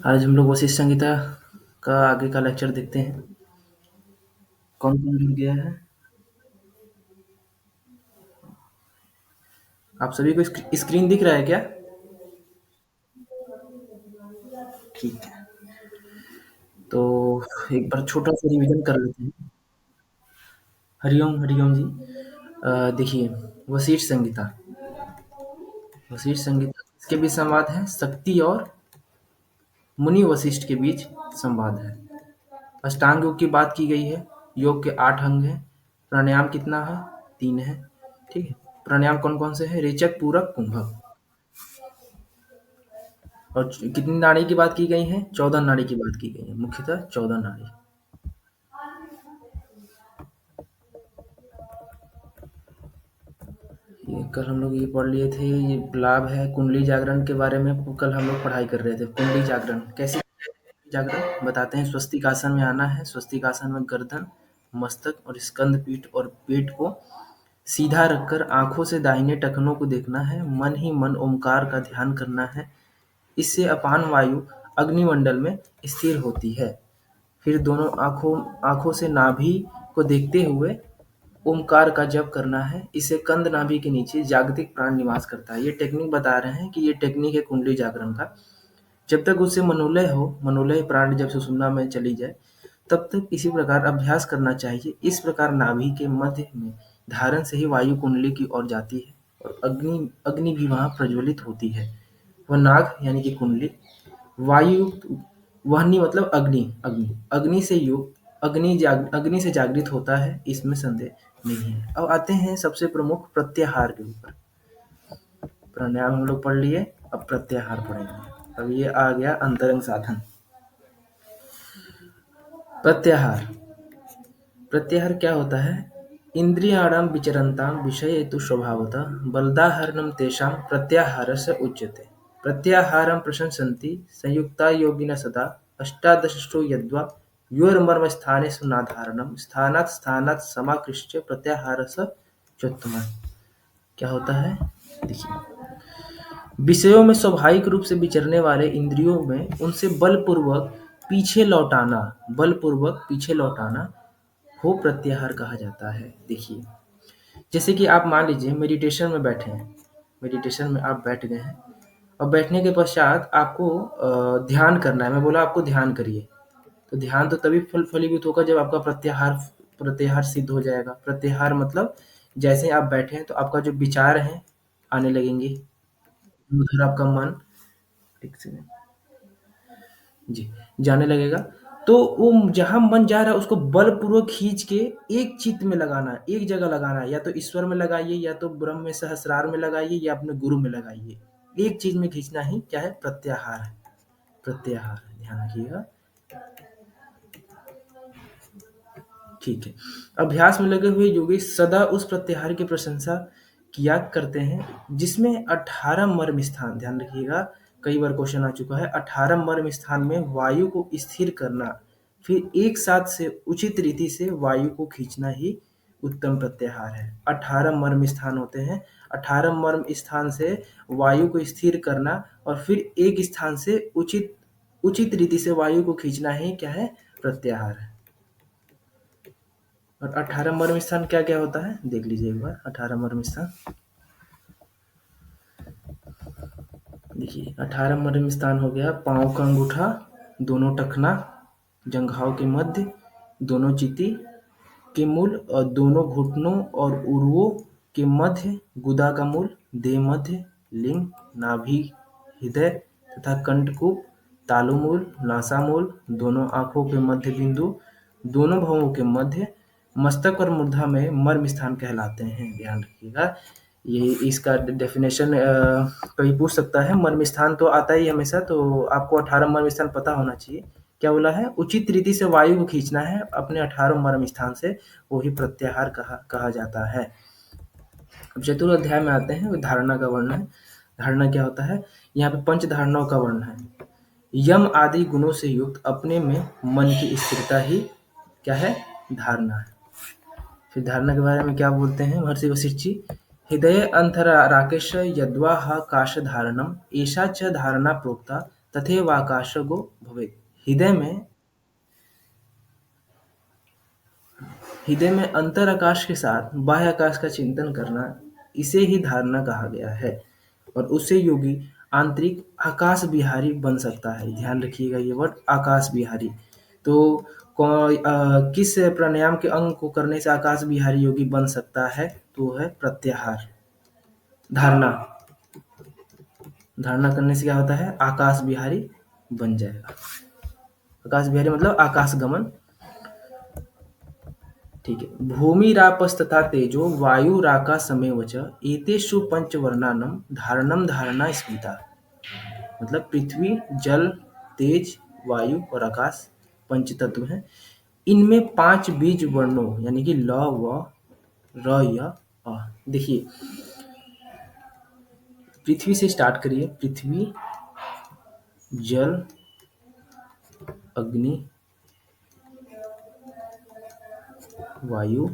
आज हम लोग वशिष्ठ संहिता का आगे का लेक्चर देखते हैं। कौन कौन जुड़ गया है? आप सभी को स्क्रीन दिख रहा है क्या? ठीक है। तो एक बार छोटा सा रिवीजन कर लेते हैं। हरिओम हरिओम जी। देखिए, वशिष्ठ संहिता। वशिष्ठ संहिता किसके बीच संवाद है? शक्ति और मुनि वशिष्ठ के बीच संवाद है। अष्टांग योग की बात की गई है। योग के 8 अंग हैं। प्राणायाम कितना है? 3 है। ठीक है। प्राणायाम कौन कौन से हैं? रेचक, पूरक, कुंभक। और कितनी नाड़ी की बात की गई है? 14 नाड़ी की बात की गई है, मुख्यतः 14 नाड़ी। ये कल हम लोग ये पढ़ लिए थे, ये लाभ है कुंडली जागरण के बारे में। कल हम लोग पढ़ाई कर रहे थे कुंडली जागरण कैसे। जागरण बताते हैं। स्वस्तिक आसन में आना है। स्वस्तिक आसन में गर्दन, मस्तक और स्कंद पीठ और पेट को सीधा रखकर आंखों से दाहिने टखनों को देखना है। मन ही मन ओमकार का ध्यान करना है। इससे अपान वायु अग्निमंडल में स्थिर होती है। फिर दोनों आँखों आँखों से नाभि को देखते हुए ओमकार का जप करना है। इससे कंद नाभि के नीचे जागतिक प्राण निवास करता है। ये टेक्निक बता रहे हैं कि ये टेक्निक है कुंडली जागरण का। जब तक उससे मनोलय हो, मनोलय प्राण जब सुषुम्ना में चली जाए, तब तक इसी प्रकार अभ्यास करना चाहिए। इस प्रकार नाभि के मध्य में धारण से ही वायु कुंडली की ओर जाती है और अग्नि अग्नि भी वहाँ प्रज्वलित होती है। वह नाग यानी कि कुंडली वायुयुक्त वहनी मतलब अग्नि अग्नि अग्नि से युक्त अग्नि से जागृत होता है, इसमें संदेह नहीं है। अब आते हैं सबसे प्रमुख प्रत्याहार के ऊपर। प्राणायाम हम लोग पढ़ लिए, अब प्रत्याहार पढ़ेंगे। अब ये आ गया अंतरंग साधन। प्रत्याहार। प्रत्याहार क्या होता है? इंद्रियाणां विचरन्तां विषयेषु स्वभावतः बलादाहरणं तेषां प्रत्याहारस्य उच्यते। प्रत्याहारं प्रशंसन्ति संयुक्ता योगिनः सदा अष्टादशसु यद्वा योर्मर्मस्थानेषु नाधारणं स्थानात् स्थानात् समाकृष्य प्रत्याहारस्य चोत्तमः। क्या होता है? देखिए, विषयों में स्वाभाविक रूप से विचरने वाले इंद्रियों में उनसे बलपूर्वक पीछे लौटाना को प्रत्याहार कहा जाता है। देखिए, जैसे कि आप मान लीजिए मेडिटेशन में बैठे हैं। मेडिटेशन में आप बैठ गए हैं और बैठने के पश्चात आपको ध्यान करना है। मैं बोला आपको ध्यान करिए, तो ध्यान तो तभी फलीभूत होगा जब आपका प्रत्याहार प्रत्याहार सिद्ध हो जाएगा। प्रत्याहार मतलब जैसे आप बैठे हैं तो आपका जो विचार है आने लगेंगे, उधर आपका मन, एक सेकंड जी, जाने लगेगा। तो वो जहाँ मन जा रहा है उसको बलपूर्वक खींच के एक चित्त में लगाना है, एक जगह लगाना है। या तो ईश्वर में लगाइए, या तो ब्रह्म में सहस्रार में लगाइए, या अपने गुरु में लगाइए। एक चीज में खींचना ही क्या है? प्रत्याहार है। प्रत्याहार है, ध्यान रखिएगा। ठीक है। अभ्यास में लगे हुए योगी सदा उस प्रत्याहार की प्रशंसा किया करते हैं जिसमें 18 मर्म स्थान, ध्यान रखिएगा, कई बार क्वेश्चन आ चुका है। 18 मर्म स्थान में वायु को स्थिर करना, फिर एक साथ से उचित रीति से वायु को खींचना ही उत्तम प्रत्याहार है। 18 मर्म स्थान होते हैं। 18 मर्म स्थान से वायु को स्थिर करना और फिर एक स्थान से उचित उचित रीति से वायु को खींचना ही क्या है? प्रत्याहार है। और 18 मर्म स्थान क्या क्या होता है देख लीजिए एक बार। 18 मर्म स्थान देखिए, 18 मर्म स्थान हो गया पाँव का अंगूठा, दोनों टखना, जंघाओं के मध्य, दोनों चिति के मूल और दोनों घुटनों और उरुओं के मध्य, गुदा का मूल, देह मध्य, लिंग, नाभि, हृदय तथा कंठकूप, तालुमूल, नासामूल, दोनों आँखों के मध्य बिंदु, दोनों भवों के मध्य, मस्तक और मूर्धा में मर्म स्थान कहलाते हैं। ध्यान रखिएगा, ये इसका डेफिनेशन कभी पूछ सकता है। मर्म स्थान तो आता ही हमेशा, तो आपको 18 मर्म स्थान पता होना चाहिए। क्या बोला है? उचित रीति से वायु को खींचना है अपने 18 मर्म स्थान से, वही प्रत्याहार कहा जाता है। अब चतुर्थ अध्याय में आते हैं, धारणा का वर्णन है। धारणा क्या होता है? यहाँ पे पंच धारणाओं का वर्णन है। यम आदि गुणों से युक्त अपने में मन की स्थिरता ही क्या है? धारणा है। फिर धारणा के बारे में क्या बोलते हैं महर्षि वशिष्ठ जी? हृदय अंतराराकेश यद्वा काश धारणम एषा च धारणा प्रोक्ता तथैव आकाशगो भवेत्। हृदय में हृदय में अंतर आकाश के साथ बाह्य आकाश का चिंतन करना, इसे ही धारणा कहा गया है। और उससे योगी आंतरिक आकाश बिहारी बन सकता है। ध्यान रखिएगा ये वर्ड आकाश बिहारी। तो किस प्राणायाम के अंग को करने से आकाश बिहारी योगी बन सकता है? तो वो है प्रत्याहार। धारणा धारणा करने से क्या होता है? आकाश बिहारी बन जाएगा। आकाश बिहारी मतलब आकाश गमन। ठीक है। भूमिरापस्तथा तेजो वायुराकाशमेव च एतेषु पंचवर्णानां धारणम धारणा स्मृता। मतलब पृथ्वी, जल, तेज, वायु और आकाश पंच तत्व हैं। इनमें 5 बीज वर्णों यानी कि ल, व, र, य, अ। देखिए, पृथ्वी से स्टार्ट करिए। पृथ्वी, जल, अग्नि, वायु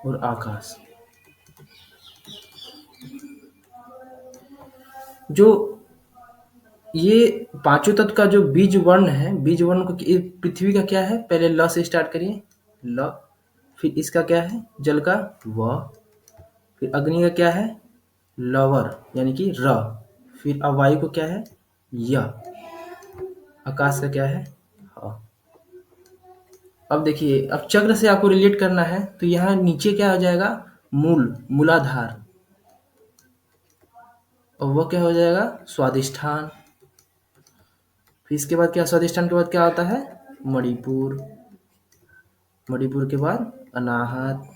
और आकाश। जो ये पांचों तत्व का जो बीज वर्ण है, बीज वर्ण को पृथ्वी का क्या है? पहले ल से स्टार्ट करिए। ल। फिर इसका क्या है? जल का व। फिर अग्नि का क्या है? लवर यानी कि र। फिर वायु को क्या है? य। आकाश का क्या है? ह। अब देखिए, अब चक्र से आपको रिलेट करना है तो यहाँ नीचे क्या हो जाएगा? मूलाधार। और वह क्या हो जाएगा? स्वादिष्ठान। फिर इसके बाद क्या? स्वादिष्ठान के बाद क्या आता है? मणिपुर। मणिपुर के बाद अनाहत।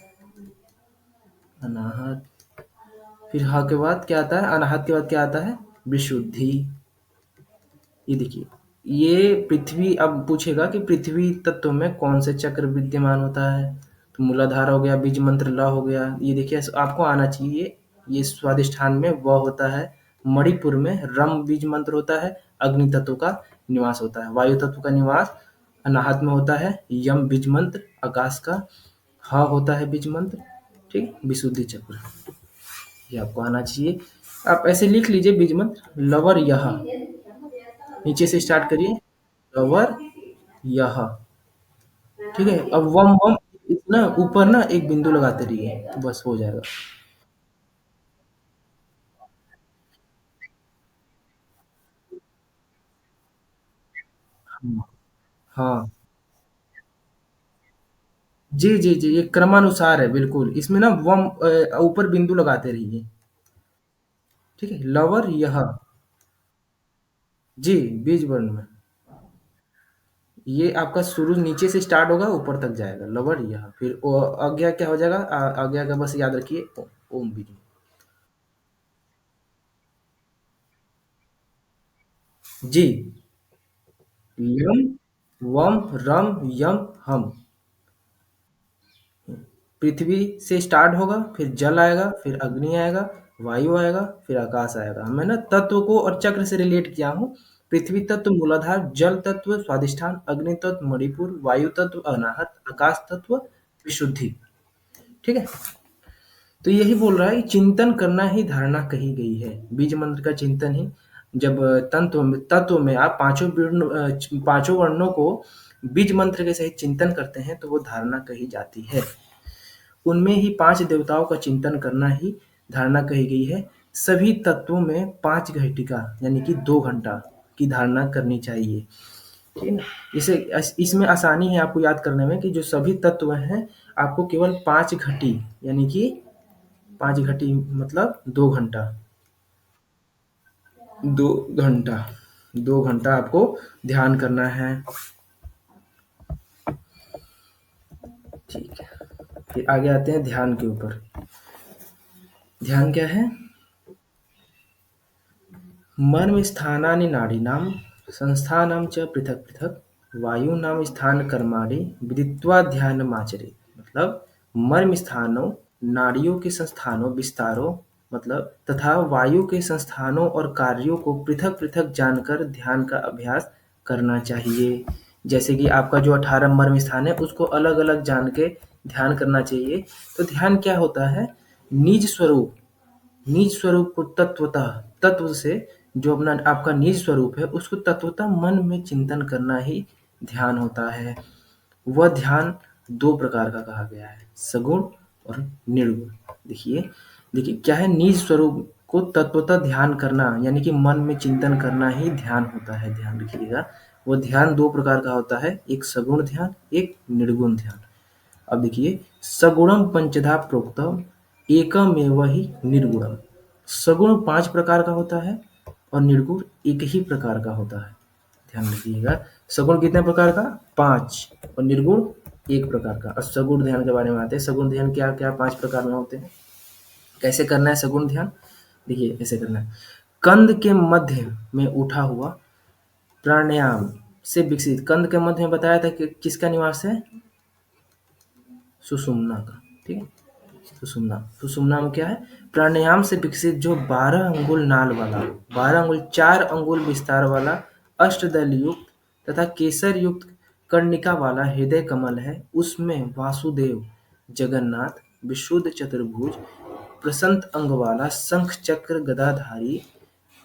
अनाहत। फिर ह के बाद क्या आता है? अनाहत के बाद क्या आता है? विशुद्धि। ये देखिए, ये पृथ्वी अब पूछेगा कि पृथ्वी तत्व में कौन से चक्र विद्यमान होता है? तो मूलाधार हो गया, बीज मंत्र ल हो गया। ये देखिए, आपको आना चाहिए। ये स्वादिष्ठान में व होता है, मणिपुर में रम बीज मंत्र होता है, अग्नि तत्व का निवास होता है, वायु तत्व का निवास अनाहत में होता है, यम बीज मंत्र, आकाश का ह होता है बीज मंत्र। ठीक, विशुद्धि चक्र ये आपको आना चाहिए। आप ऐसे लिख लीजिए बीज मंत्र लवर यह। नीचे से स्टार्ट करिए, लवर यह। ठीक है। अब वम वम ना ऊपर ना एक बिंदु लगाते रहिए तो बस हो जाएगा। हाँ हाँ। जी जी जी, ये क्रमानुसार है बिल्कुल। इसमें ना वम ऊपर बिंदु लगाते रहिए। ठीक है, लवर यह। जी, बीज वर्ण में ये आपका शुरू नीचे से स्टार्ट होगा, ऊपर तक जाएगा लवर यह। फिर आज्ञा क्या हो जाएगा? आज्ञा का बस याद रखिए, ओम बीज। जी, यम, वम, रम, यम, हम। पृथ्वी से स्टार्ट होगा, फिर जल आएगा, फिर अग्नि आएगा, वायु आएगा, फिर आकाश आएगा। मैं ना तत्व को और चक्र से रिलेट किया हूँ। पृथ्वी तत्व मूलाधार, जल तत्व स्वादिष्ठान, अग्नि तत्व मणिपुर, वायु तत्व अनाहत, आकाश तत्व विशुद्धि। ठीक है। तो यही बोल रहा है, चिंतन करना ही धारणा कही गई है। बीज मंत्र का चिंतन ही जब तत्व में आप पांचों वर्णों को बीज मंत्र के सहित चिंतन करते हैं तो वो धारणा कही जाती है। उनमें ही 5 देवताओं का चिंतन करना ही धारणा कही गई है। सभी तत्वों में 5 घटिका यानी कि 2 घंटा की धारणा करनी चाहिए। ठीक है ना? इसे इसमें आसानी है आपको याद करने में कि जो सभी तत्व हैं, आपको केवल 5 घटी यानी कि 5 घटी मतलब 2 घंटा। 2 घंटा 2 घंटा आपको ध्यान करना है। ठीक है। फिर आगे आते हैं ध्यान के ऊपर। ध्यान क्या है? मर्मस्थानानि नाडीनां संस्थानं च पृथक् पृथक् वायूनां स्थानकर्माणि विदित्वा ध्यानमाचरेत्। मतलब मर्म स्थानों, नाड़ियों के संस्थानों, विस्तारों मतलब तथा वायु के संस्थानों और कार्यों को पृथक पृथक जानकर ध्यान का अभ्यास करना चाहिए। जैसे कि आपका जो 18 मर्म स्थान है उसको अलग अलग जान के ध्यान करना चाहिए। तो ध्यान क्या होता है? निज स्वरूप को तत्व से जो अपना आपका निज स्वरूप है उसको तत्वतः मन में चिंतन करना ही ध्यान होता है। वह ध्यान दो प्रकार का कहा गया है, सगुण और निर्गुण। देखिए देखिए क्या है, निज स्वरूप को तत्वतः ध्यान करना यानी कि मन में चिंतन करना ही ध्यान होता है। ध्यान रखिएगा, वो ध्यान दो प्रकार का होता है, एक सगुण ध्यान, एक निर्गुण ध्यान। अब देखिए, सगुणम पंचधा प्रोक्तम एकमेव ही निर्गुणम। सगुण 5 प्रकार का होता है और निर्गुण एक ही प्रकार का होता है। ध्यान रखिएगा, सगुण कितने प्रकार का? 5, और निर्गुण एक प्रकार का। और सगुण ध्यान के बारे में आते हैं। सगुण ध्यान क्या क्या 5 प्रकार में होते हैं, कैसे करना है सगुण ध्यान? देखिए ऐसे करना है। कंद के मध्य में उठा हुआ प्राणायाम से विकसित, कंद के मध्य में बताया था कि किसका निवास है? सुषुम्ना का। ठीक है, सुषुम्ना। सुषुम्ना में क्या है? प्राणायाम से विकसित जो 12 अंगुल नाल वाला, 12 अंगुल 4 अंगुल विस्तार वाला अष्टदल युक्त तथा केसर युक्त कर्णिका वाला हृदय कमल है, उसमें वासुदेव, जगन्नाथ, विशुद्ध चतुर्भुज, प्रसंत अंग वाला, शंख चक्र गदाधारी,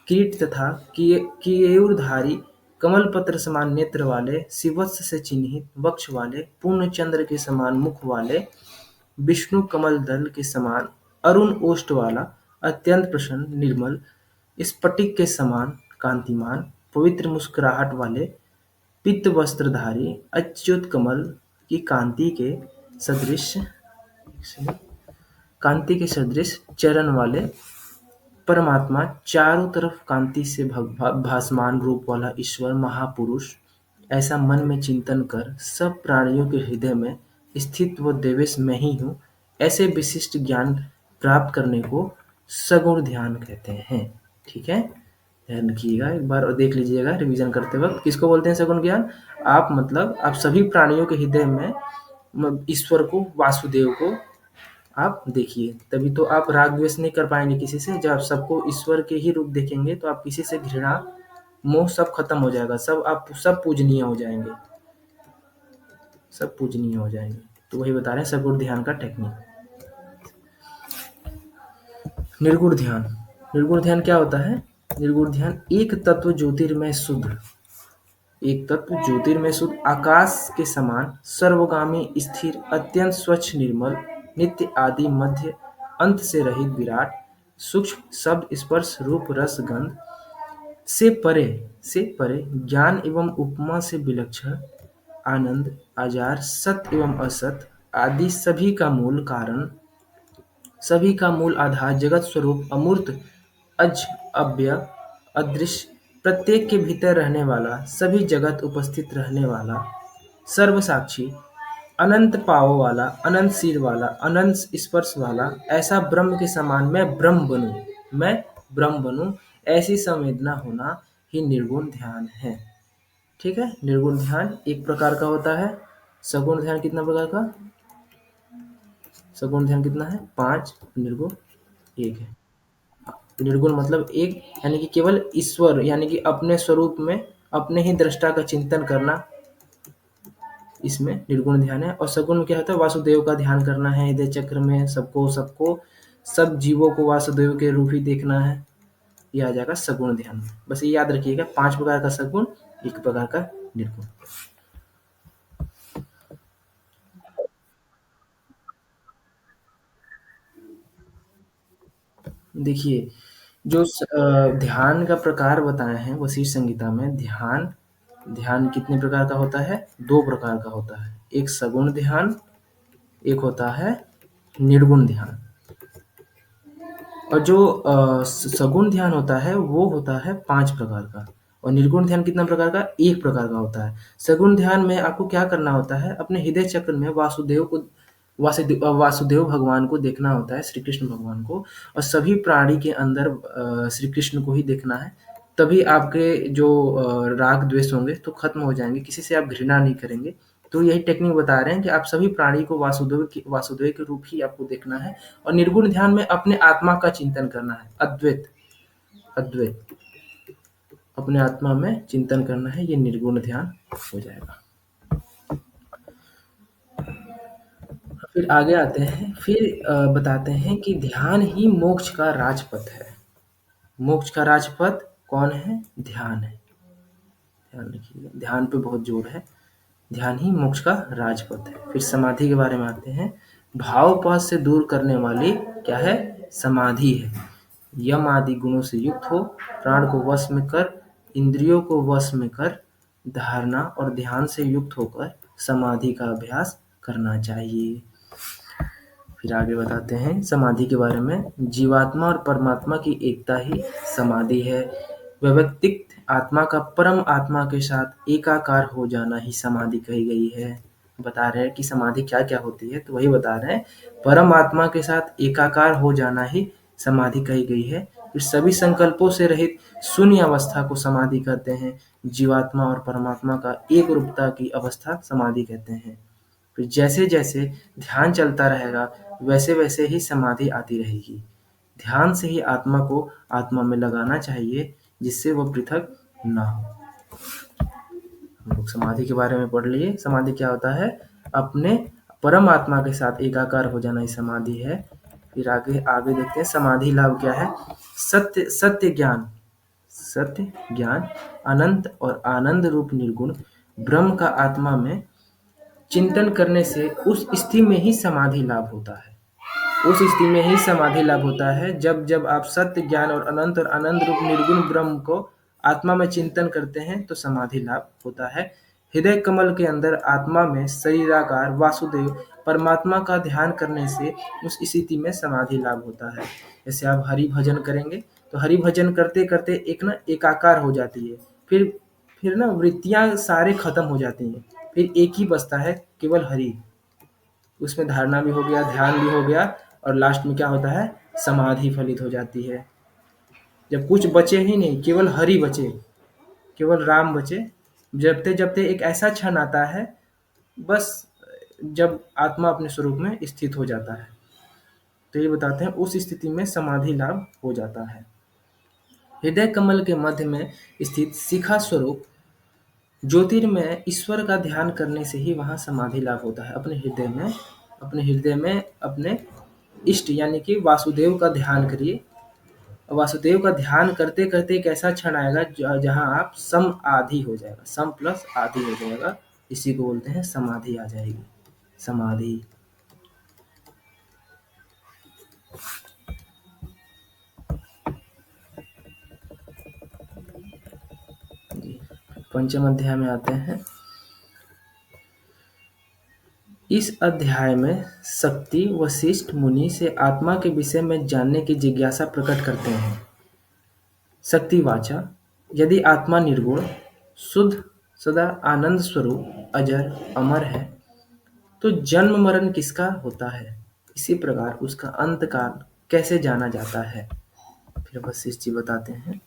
किरीट तथा केयूरधारी, कमल पत्र समान नेत्र वाले, शिवत्स से चिन्हित वक्ष वाले, पूर्ण चंद्र के समान मुख वाले, विष्णु कमल दल के समान अरुण ओष्ठ वाला, अत्यंत प्रसन्न, निर्मल, स्फटिक के समान कांतिमान, पवित्र मुस्कुराहट वाले, पित्त वस्त्रधारी, अच्युत कमल की कांति के सदृश चरण वाले परमात्मा, चारों तरफ कांति से भासमान रूप वाला ईश्वर महापुरुष, ऐसा मन में चिंतन कर सब प्राणियों के हृदय में स्थित वो देवेश मैं ही हूँ, ऐसे विशिष्ट ज्ञान प्राप्त करने को सगुण ध्यान कहते हैं। ठीक है, ध्यान रखिएगा, एक बार और देख लीजिएगा रिवीजन करते वक्त। किसको बोलते हैं सगुण ज्ञान? आप मतलब आप सभी प्राणियों के हृदय में ईश्वर को, वासुदेव को आप देखिए, तभी तो आप राग द्वेष नहीं कर पाएंगे किसी से। जब आप सबको ईश्वर के ही रूप देखेंगे तो आप किसी से घृणा मोह सब खत्म हो जाएगा, सब पूजनीय हो जाएंगे, सब पूजनीय हो जाएंगे। तो वही बता रहे हैं सगुण ध्यान का टेक्निक। निर्गुण ध्यान, निर्गुण ध्यान क्या होता है? निर्गुण ध्यान एक तत्व ज्योतिर्मय शुद्ध, एक तत्व ज्योतिर्मय शुद्ध आकाश के समान सर्वगामी स्थिर अत्यंत स्वच्छ निर्मल नित्य आदि मध्य अंत से रहित विराट सूक्ष्म शब्द स्पर्श रूप रस गंध से परे ज्ञान एवं उपमा से विलक्षण आनंद आजार सत्य एवं असत आदि सभी का मूल कारण, सभी का मूल आधार, जगत स्वरूप अमूर्त, अज, अव्यय, अदृश्य, प्रत्येक के भीतर रहने वाला, सभी जगत उपस्थित रहने वाला, सर्वसाक्षी, अनंत पाँवों वाला, अनंत सिर वाला, अनंत स्पर्श वाला, ऐसा ब्रह्म के समान मैं ब्रह्म बनूं, ऐसी संवेदना होना ही निर्गुण ध्यान है। ठीक है, निर्गुण ध्यान एक प्रकार का होता है। सगुण ध्यान कितना प्रकार का? सगुण ध्यान कितना है? 5, निर्गुण 1 है। निर्गुण मतलब एक, यानी कि केवल ईश्वर यानी कि अपने स्वरूप में अपने ही दृष्टा का चिंतन करना, इसमें निर्गुण ध्यान है। और सगुण में क्या होता है? वासुदेव का ध्यान करना है हृदय चक्र में, सबको सबको सब जीवों को वासुदेव के रूप ही देखना है, ये आ जाएगा सगुण ध्यान में। बस ये याद रखिएगा, 5 प्रकार का सगुण, 1 प्रकार का निर्गुण। देखिए, जो ध्यान का प्रकार बताए हैं वशिष्ठ संहिता में, ध्यान ध्यान कितने प्रकार का होता है? 2 प्रकार का होता है, एक सगुण ध्यान, एक होता है निर्गुण ध्यान। और जो सगुण ध्यान होता है वो होता है 5 प्रकार का, और निर्गुण ध्यान कितना प्रकार का? 1 प्रकार का होता है। सगुण ध्यान में आपको क्या करना होता है? अपने हृदय चक्र में वासुदेव भगवान को देखना होता है, श्री कृष्ण भगवान को, और सभी प्राणी के अंदर श्री कृष्ण को ही देखना है। तभी आपके जो राग द्वेष होंगे तो खत्म हो जाएंगे, किसी से आप घृणा नहीं करेंगे। तो यही टेक्निक बता रहे हैं कि आप सभी प्राणी को वासुदेव के रूप ही आपको देखना है। और निर्गुण ध्यान में अपने आत्मा का चिंतन करना है, अद्वैत अद्वैत अपने आत्मा में चिंतन करना है, ये निर्गुण ध्यान हो जाएगा। फिर आगे आते हैं, फिर बताते हैं कि ध्यान ही मोक्ष का राजपथ है। मोक्ष का राजपथ कौन है? ध्यान है। ध्यान रखिएगा, ध्यान पे बहुत जोर है। ध्यान ही मोक्ष का राजपथ है। फिर समाधि के बारे में आते हैं। भावपाश से दूर करने वाली क्या है? समाधि है। यम आदि गुणों से युक्त हो, प्राण को वश में कर, इंद्रियों को वश में कर, धारणा और ध्यान से युक्त होकर समाधि का अभ्यास करना चाहिए। फिर आगे बताते हैं समाधि के बारे में। जीवात्मा और परमात्मा की एकता ही समाधि है। व्यक्तिगत आत्मा का परम आत्मा के साथ एकाकार हो जाना ही समाधि कही गई है। बता रहे हैं कि समाधि क्या क्या होती है, तो वही बता रहे हैं। परम आत्मा के साथ एकाकार हो जाना ही समाधि कही गई है। फिर सभी संकल्पों से रहित शून्य अवस्था को समाधि कहते हैं। जीवात्मा और परमात्मा का एक रूपता की अवस्था समाधि कहते हैं। फिर जैसे जैसे ध्यान चलता रहेगा, वैसे वैसे ही समाधि आती रहेगी। ध्यान से ही आत्मा को आत्मा में लगाना चाहिए, जिससे वह पृथक ना हो। हम लोग समाधि के बारे में पढ़ लिए। समाधि क्या होता है? अपने परम आत्मा के साथ एकाकार हो जाना ही समाधि है। फिर आगे आगे देखते हैं समाधि लाभ क्या है। सत्य ज्ञान, सत्य ज्ञान, अनंत और आनंद रूप निर्गुण ब्रह्म का आत्मा में चिंतन करने से उस स्थिति में ही समाधि लाभ होता है। उस स्थिति में ही समाधि लाभ होता है जब जब आप सत्य ज्ञान और अनंत रूप निर्गुण ब्रह्म को आत्मा में चिंतन करते हैं, तो समाधि लाभ होता है। हृदय कमल के अंदर आत्मा में शरीराकार वासुदेव परमात्मा का ध्यान करने से उस स्थिति में समाधि लाभ होता है। जैसे आप हरि भजन करेंगे, तो हरि भजन करते करते एक ना एकाकार हो जाती है। फिर ना वृत्तियां सारे खत्म हो जाती हैं। फिर एक ही बचता है, केवल हरि। उसमें धारणा भी हो गया, ध्यान भी हो गया, और लास्ट में क्या होता है? समाधि फलित हो जाती है। जब कुछ बचे ही नहीं, केवल हरि बचे, केवल राम बचे, जबते जबते एक ऐसा क्षण आता है, बस जब आत्मा अपने स्वरूप में स्थित हो जाता है। तो ये बताते हैं उस स्थिति में समाधि लाभ हो जाता है। हृदय कमल के मध्य में स्थित शिखा स्वरूप ज्योतिर्मय ईश्वर का ध्यान करने से ही वहाँ समाधि लाभ होता है। अपने हृदय में अपने इष्ट यानी कि वासुदेव का ध्यान करिए। वासुदेव का ध्यान करते करते एक ऐसा क्षण आएगा जहाँ आप सम आधि हो जाएगा, सम प्लस आधि हो जाएगा। इसी को बोलते हैं समाधि आ जाएगी, समाधि। पंचम अध्याय में आते हैं। इस अध्याय में शक्ति वशिष्ठ मुनि से आत्मा के विषय में जानने की जिज्ञासा प्रकट करते हैं। शक्तिवाचा, यदि आत्मा निर्गुण शुद्ध सदा आनंद स्वरूप अजर अमर है, तो जन्म मरण किसका होता है? इसी प्रकार उसका अंत काल कैसे जाना जाता है? फिर वशिष्ठ जी बताते हैं।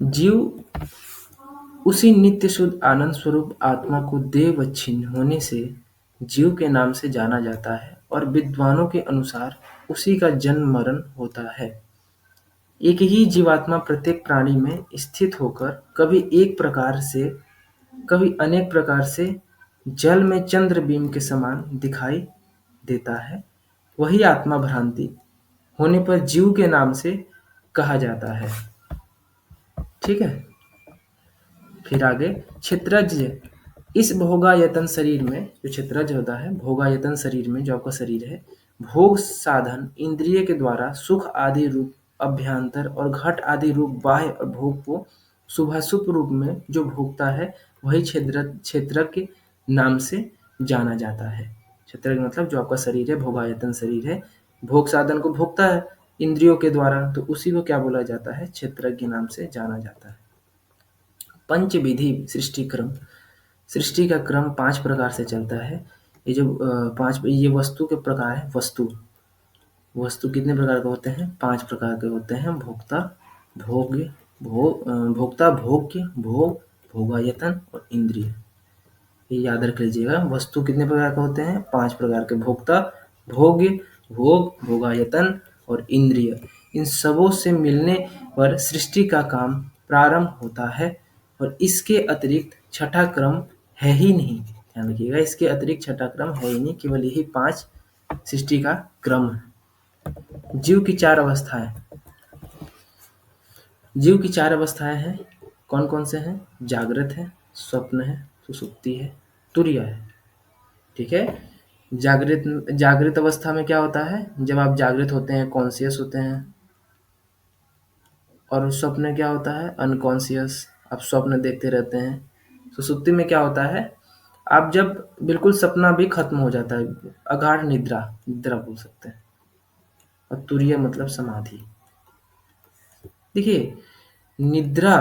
जीव उसी नित्य शुद्ध आनंद स्वरूप आत्मा को देवच्छिन्न होने से जीव के नाम से जाना जाता है, और विद्वानों के अनुसार उसी का जन्म मरण होता है। एक ही जीवात्मा प्रत्येक प्राणी में स्थित होकर कभी एक प्रकार से कभी अनेक प्रकार से जल में चंद्रबिंब के समान दिखाई देता है। वही आत्मा भ्रांति होने पर जीव के नाम से कहा जाता है। ठीक है। फिर आगे क्षेत्रज, इस भोगायतन शरीर में, जो क्षेत्रज होता है भोगायतन शरीर में, जो आपका शरीर है, भोग साधन इंद्रिय के द्वारा सुख आदि रूप अभ्यंतर और घट आदि रूप बाह्य और भोग को शुभाशुभ रूप में जो भोगता है, वही क्षेत्रज्ञ के नाम से जाना जाता है। क्षेत्रज्ञ मतलब जो आपका शरीर है, भोगायतन शरीर है, भोग साधन को भोगता है इंद्रियों के द्वारा, तो उसी को क्या बोला जाता है? क्षेत्रज्ञ नाम से जाना जाता है। पंचविधि सृष्टि क्रम, सृष्टि का क्रम 5 प्रकार से चलता है। ये जो 5 ये वस्तु के प्रकार है। वस्तु कितने प्रकार के होते हैं? 5 प्रकार के होते हैं। भोक्ता, भोग्य, भोक्ता, भोग्य, भोग, भोगायतन और इंद्रिय। ये याद रख लीजिएगा। वस्तु कितने प्रकार के होते हैं? 5 प्रकार के। भोक्ता, भोग्य, भोग, भोगायतन और इंद्रिय। इन सबों से मिलने पर सृष्टि का काम प्रारंभ होता है, और इसके अतिरिक्त छठा क्रम है ही नहीं। ध्यान रखिएगा, इसके अतिरिक्त छठा क्रम है ही नहीं, केवल यही 5 सृष्टि का क्रम है। जीव की 4 अवस्थाएँ। जीव की 4 अवस्थाएँ हैं। कौन-कौन से हैं? जागृत है, स्वप्न है, सुषुप्ति है, तुरीय है। ठीक है? जागृत जागृत अवस्था में क्या होता है? जब आप जागृत होते हैं, कॉन्शियस होते हैं। और स्वप्न में क्या होता है? अनकॉन्शियस, आप स्वप्न देखते रहते हैं। सुषुप्ति में क्या होता है? आप जब बिल्कुल सपना भी खत्म हो जाता है, अगाढ़ निद्रा, निद्रा बोल सकते हैं। और तुरीय मतलब समाधि। देखिए, निद्रा,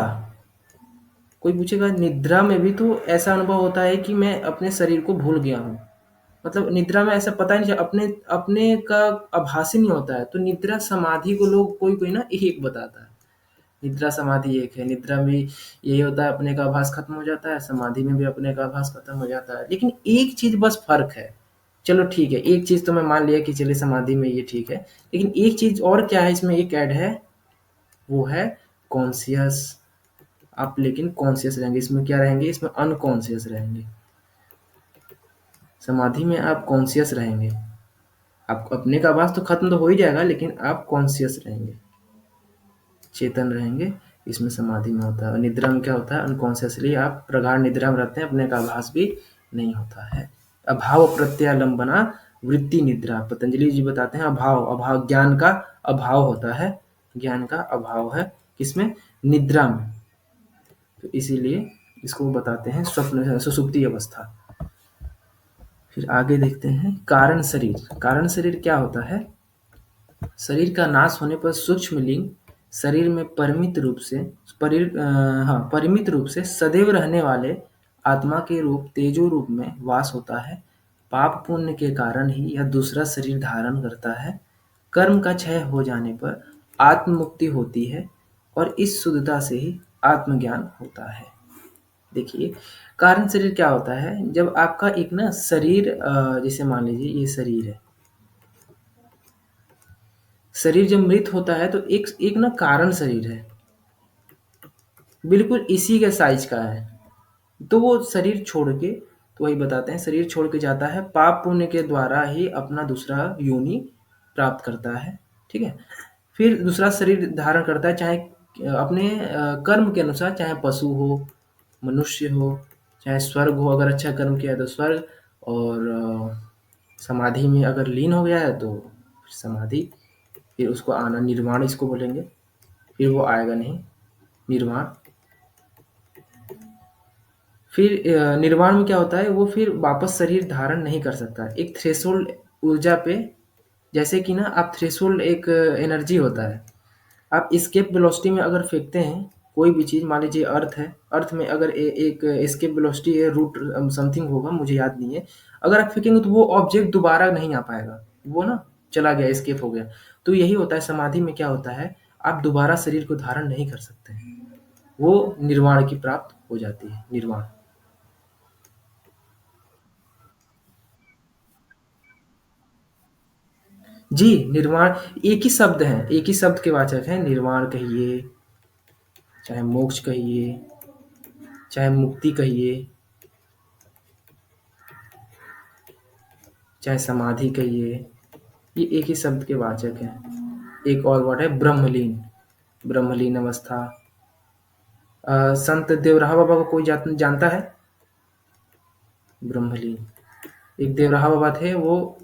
कोई पूछेगा निद्रा में भी तो ऐसा अनुभव होता है कि मैं अपने शरीर को भूल गया हूँ। मतलब निद्रा में ऐसा पता नहीं चला, अपने अपने का आभास ही नहीं होता है। तो निद्रा समाधि को लोग कोई-कोई ना एक बताता है। निद्रा समाधि एक है। निद्रा में यही होता है, अपने का आभास खत्म हो जाता है, समाधि में भी अपने का आभास खत्म हो जाता है। लेकिन एक चीज़ बस फ़र्क है। चलो ठीक है, एक चीज़ तो मैं मान लिया कि चलिए समाधि में ये ठीक है। लेकिन एक चीज़ और क्या है इसमें एक ऐड है, वो है कॉन्शियस। आप लेकिन कॉन्शियस रहेंगे। इसमें क्या रहेंगे? इसमें अनकॉन्शियस रहेंगे। समाधि में आप कॉन्शियस रहेंगे। आप अपने का आभास तो खत्म तो हो ही जाएगा, लेकिन आप कॉन्शियस रहेंगे, चेतन रहेंगे। इसमें समाधि में होता है। और निद्रा में क्या होता है? अनकॉन्शियसली आप प्रगाढ़ निद्रा में रहते हैं, अपने का आभास भी नहीं होता है। अभाव प्रत्यालंबना वृत्ति निद्रा। पतंजलि जी बताते हैं अभाव, अभाव ज्ञान का अभाव होता है। ज्ञान का अभाव है किसमें? निद्रा में। तो इसीलिए इसको बताते हैं स्वप्न सुषुप्ति अवस्था। फिर आगे देखते हैं कारण शरीर। कारण शरीर क्या होता है? शरीर का नाश होने पर सूक्ष्म लिंग शरीर में परिमित रूप से सदैव रहने वाले आत्मा के रूप तेजो रूप में वास होता है। पाप पुण्य के कारण ही यह दूसरा शरीर धारण करता है। कर्म का क्षय हो जाने पर आत्म मुक्ति होती है और इस शुद्धता से ही आत्मज्ञान होता है। देखिए, कारण शरीर क्या होता है? जब आपका एक ना शरीर, जैसे मान लीजिए ये शरीर है। शरीर जब मृत होता है तो एक एक ना कारण शरीर है, बिल्कुल इसी के साइज का है। तो वो शरीर छोड़ के, तो वही बताते हैं, शरीर छोड़ के जाता है, पाप पुण्य के द्वारा ही अपना दूसरा योनि प्राप्त करता है। ठीक है? फिर दूसरा शरीर धारण करता है, चाहे अपने कर्म के अनुसार, चाहे पशु हो, मनुष्य हो, चाहे स्वर्ग हो, अगर अच्छा कर्म किया है तो स्वर्ग, और समाधि में अगर लीन हो गया है तो समाधि। फिर उसको आना निर्वाण इसको बोलेंगे। फिर वो आएगा नहीं, निर्वाण। फिर निर्वाण में क्या होता है? वो फिर वापस शरीर धारण नहीं कर सकता। एक थ्रेशोल्ड ऊर्जा पे, जैसे कि ना आप थ्रेशोल्ड एक एनर्जी होता है। आप एस्केप वेलोसिटी में अगर फेंकते हैं कोई भी चीज़, मान लीजिए अर्थ है, अर्थ में अगर एक एस्केप वेलोसिटी है, रूट समथिंग होगा, मुझे याद नहीं है। अगर आप फेंकेंगे तो वो ऑब्जेक्ट दोबारा नहीं आ पाएगा, वो ना चला गया, एस्केप हो गया। तो यही होता है समाधि में। क्या होता है? आप दोबारा शरीर को धारण नहीं कर सकते हैं। वो निर्वाण की प्राप्त हो जाती है, निर्वाण। जी, निर्वाण एक ही शब्द है, एक ही शब्द के वाचक है। निर्वाण कहिए, चाहे मोक्ष कहिए, चाहे मुक्ति कहिए, चाहे समाधि कहिए, ये एक ही शब्द के वाचक हैं। एक और वर्ड है ब्रह्मलीन, ब्रह्मलीन अवस्था। संत देवराहा बाबा को कोई जानता है? ब्रह्मलीन, एक देवराहा बाबा थे, वो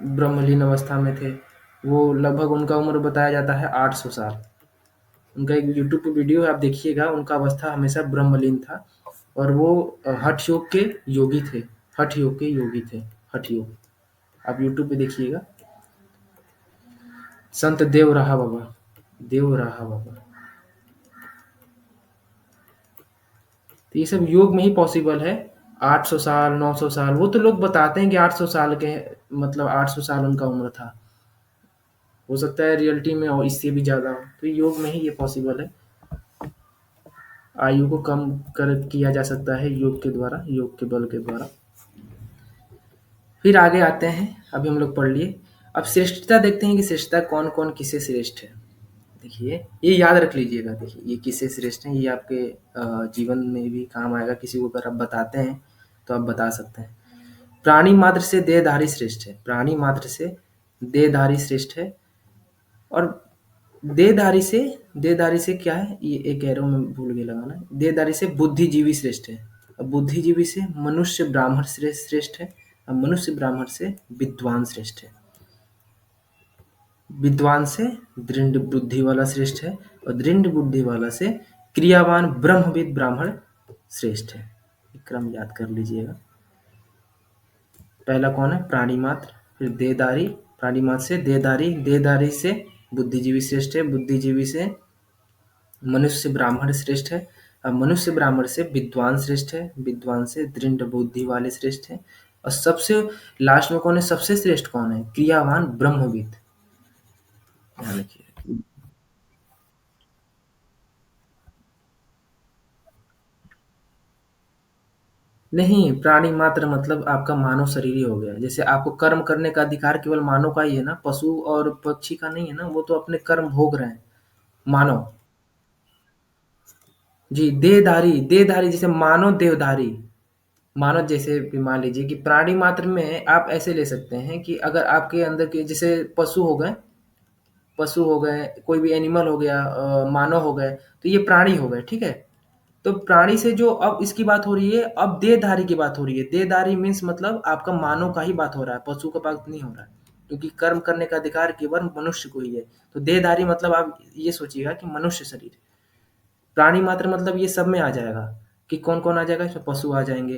ब्रह्मलीन अवस्था में थे। वो लगभग, उनका उम्र बताया जाता है 800 साल। उनका एक यूट्यूब पे वीडियो है, आप देखिएगा। उनका अवस्था हमेशा ब्रह्मलीन था। और वो हठ योग के योगी थे। हठ योग के योगी थे। हठ योग, आप यूट्यूब पे देखिएगा। संत देवराहा बाबा, देवराहा बाबा। तो ये सब योग में ही पॉसिबल है। 800 साल, 900 साल, वो तो लोग बताते हैं कि 800 साल के, मतलब 800 साल उनका उम्र था। हो सकता है रियलिटी में और इससे भी ज़्यादा हो। तो योग में ही ये पॉसिबल है। आयु को कम कर किया जा सकता है योग के द्वारा, योग के बल के द्वारा। फिर आगे आते हैं, अभी हम लोग पढ़ लिए। अब श्रेष्ठता देखते हैं कि श्रेष्ठता कौन कौन किसे श्रेष्ठ है। देखिए, ये याद रख लीजिएगा। देखिए, ये किससे श्रेष्ठ हैं, ये आपके जीवन में भी काम आएगा। किसी को अगर आप बताते हैं तो आप बता सकते हैं। प्राणी मात्र से देहधारी श्रेष्ठ है। प्राणी मात्र से देहधारी श्रेष्ठ है। और देहधारी से क्या है, ये एक एरो में भूल गया लगाना, देहधारी से बुद्धिजीवी श्रेष्ठ है, और बुद्धिजीवी से मनुष्य ब्राह्मण श्रेष्ठ है, और मनुष्य ब्राह्मण से विद्वान श्रेष्ठ है, विद्वान से दृढ़ बुद्धि वाला श्रेष्ठ है, और दृढ़ बुद्धि वाला से क्रियावान ब्रह्मविद ब्राह्मण श्रेष्ठ है। क्रम याद कर लीजिएगा। पहला कौन है, प्राणी मात्र, फिर देहधारी, प्राणी मात्र से देहधारी, देहधारी से बुद्धिजीवी श्रेष्ठ है, बुद्धिजीवी से मनुष्य ब्राह्मण श्रेष्ठ है, और मनुष्य ब्राह्मण से विद्वान श्रेष्ठ है, विद्वान से दृढ़ बुद्धि वाले श्रेष्ठ है, और सबसे लास्ट में कौन है, सबसे श्रेष्ठ कौन है, क्रियावान ब्रह्मविद। ध्यान रखिए। नहीं, प्राणी मात्र मतलब आपका मानव शरीर ही हो गया। जैसे आपको कर्म करने का अधिकार केवल मानव का ही है ना, पशु और पक्षी का नहीं है ना, वो तो अपने कर्म भोग रहे हैं। मानव। जी, देहधारी, देहधारी जैसे मानव देवधारी। मानव जैसे कि मान लीजिए कि प्राणी मात्र में आप ऐसे ले सकते हैं कि अगर आपके अंदर के जैसे पशु हो गए, कोई भी एनिमल हो गया, मानव हो गए, तो ये प्राणी हो गए, ठीक है? तो प्राणी से जो अब इसकी बात हो रही है, अब देहधारी की बात हो रही है। देहधारी मीन्स मतलब आपका मानव का ही बात हो रहा है, पशु का बात नहीं हो रहा है, क्योंकि कर्म करने का अधिकार केवल मनुष्य को ही है। तो देहधारी मतलब आप ये सोचिएगा कि मनुष्य शरीर। प्राणी मात्र मतलब ये सब में आ जाएगा, कि कौन कौन आ जाएगा, इसमें पशु आ जाएंगे,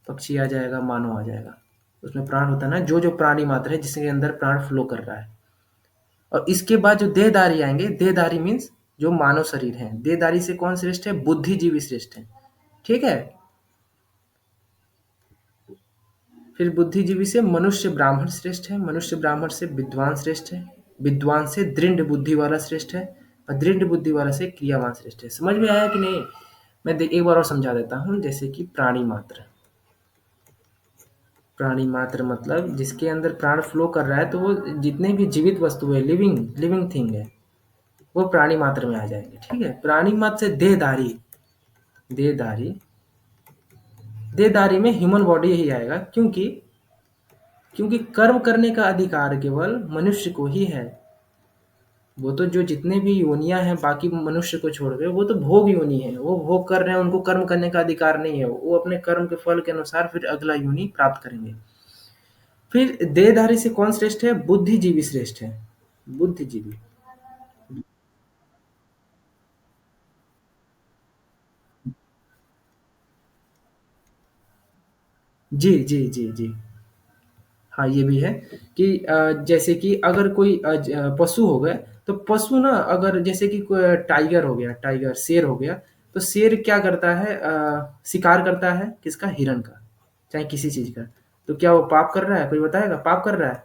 पक्षी आ जाएगा, मानव आ जाएगा। उसमें प्राण होता है ना, जो जो प्राणी मात्र है जिसके अंदर प्राण फ्लो कर रहा है। और इसके बाद जो देहधारी आएंगे, देहधारी मीन्स जो मानव शरीर है, देहधारी से कौन श्रेष्ठ है, बुद्धिजीवी श्रेष्ठ है, ठीक है? फिर बुद्धिजीवी से मनुष्य ब्राह्मण श्रेष्ठ है, मनुष्य ब्राह्मण से विद्वान श्रेष्ठ है, विद्वान से दृढ़ बुद्धि वाला श्रेष्ठ है, और दृढ़ बुद्धि वाला से क्रियावान श्रेष्ठ है। समझ में आया कि नहीं? मैं एक बार और समझा देता हूँ। जैसे कि प्राणी मात्र, प्राणी मात्र मतलब जिसके अंदर प्राण फ्लो कर रहा है, तो वो जितने भी जीवित वस्तु है, लिविंग लिविंग थिंग है, वो प्राणी मात्र में आ जाएंगे, ठीक है? प्राणी मात्र से देहधारी, देहधारी, देहधारी में ह्यूमन बॉडी ही आएगा, क्योंकि क्योंकि कर्म करने का अधिकार केवल मनुष्य को ही है। वो तो जो जितने भी योनियां हैं बाकी मनुष्य को छोड़ के, वो तो भोग योनि है, वो भोग कर रहे हैं, उनको कर्म करने का अधिकार नहीं है। वो अपने कर्म के फल के अनुसार फिर अगला योनि प्राप्त करेंगे। फिर देहधारी से कौन श्रेष्ठ है, बुद्धिजीवी श्रेष्ठ है, बुद्धिजीवी। जी जी जी जी। हाँ, ये भी है कि जैसे कि अगर कोई पशु हो गए, तो पशु ना, अगर जैसे कि कोई टाइगर हो गया, टाइगर शेर हो गया, तो शेर क्या करता है, शिकार करता है किसका, हिरण का, चाहे किसी चीज का। तो क्या वो पाप कर रहा है, कोई बताएगा पाप कर रहा है?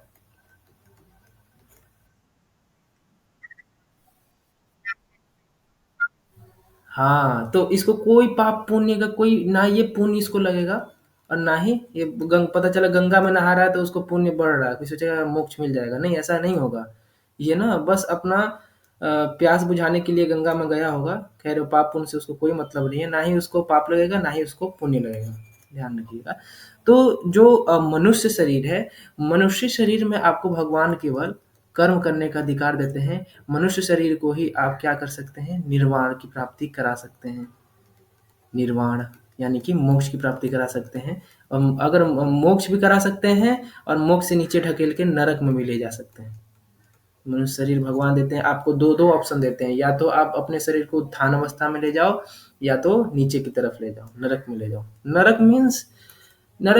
हाँ, तो इसको कोई पाप पुण्य का कोई ना, ये पुण्य इसको लगेगा, और ना ही ये पता चला गंगा में नहा रहा है तो उसको पुण्य बढ़ रहा है, कोई सोचेगा मोक्ष मिल जाएगा, नहीं, ऐसा नहीं होगा। ये ना बस अपना प्यास बुझाने के लिए गंगा में गया होगा। खैर, वो पाप पुण्य से उसको कोई मतलब नहीं है, ना ही उसको पाप लगेगा, ना ही उसको पुण्य लगेगा। ध्यान रखिएगा। तो जो मनुष्य शरीर है, मनुष्य शरीर में आपको भगवान केवल कर्म करने का अधिकार देते हैं। मनुष्य शरीर को ही आप क्या कर सकते हैं, निर्वाण की प्राप्ति करा सकते हैं। निर्वाण यानी कि मोक्ष की प्राप्ति करा सकते हैं। अगर मोक्ष भी करा सकते हैं, और मोक्ष से नीचे ढकेल के नरक में भी ले जा सकते हैं। मनुष्य शरीर भगवान देते हैं आपको, दो दो ऑप्शन देते हैं, या तो आप अपने शरीर को उत्थान अवस्था में ले जाओ, या तो नीचे की तरफ ले जाओ, नरक में ले जाओ। नरक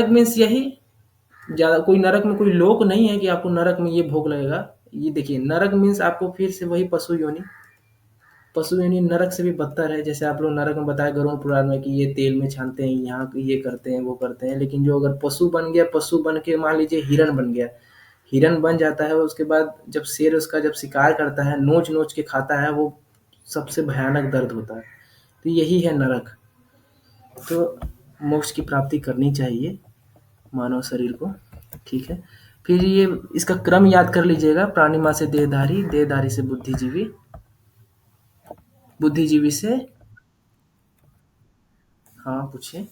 मीन्स यही, ज्यादा कोई नरक में कोई लोक नहीं है कि आपको नरक में ये भोग लगेगा। ये देखिए, नरक मीन्स आपको फिर से वही पशु योनि। पशु योनि नरक से भी बदतर है। जैसे आप लोग नरक में बताया गरुड़ पुराण में कि ये तेल में छानते हैं, यहाँ ये करते हैं, वो करते हैं, लेकिन जो अगर पशु बन गया, पशु बन के मान लीजिए हिरण बन गया, हिरन बन जाता है, उसके बाद जब शेर उसका जब शिकार करता है, नोच नोच के खाता है, वो सबसे भयानक दर्द होता है। तो यही है नरक। तो मोक्ष की प्राप्ति करनी चाहिए मानव शरीर को, ठीक है? फिर ये इसका क्रम याद कर लीजिएगा। प्राणी मां से देहधारी, देहधारी से बुद्धिजीवी, बुद्धिजीवी से, हाँ पूछिए।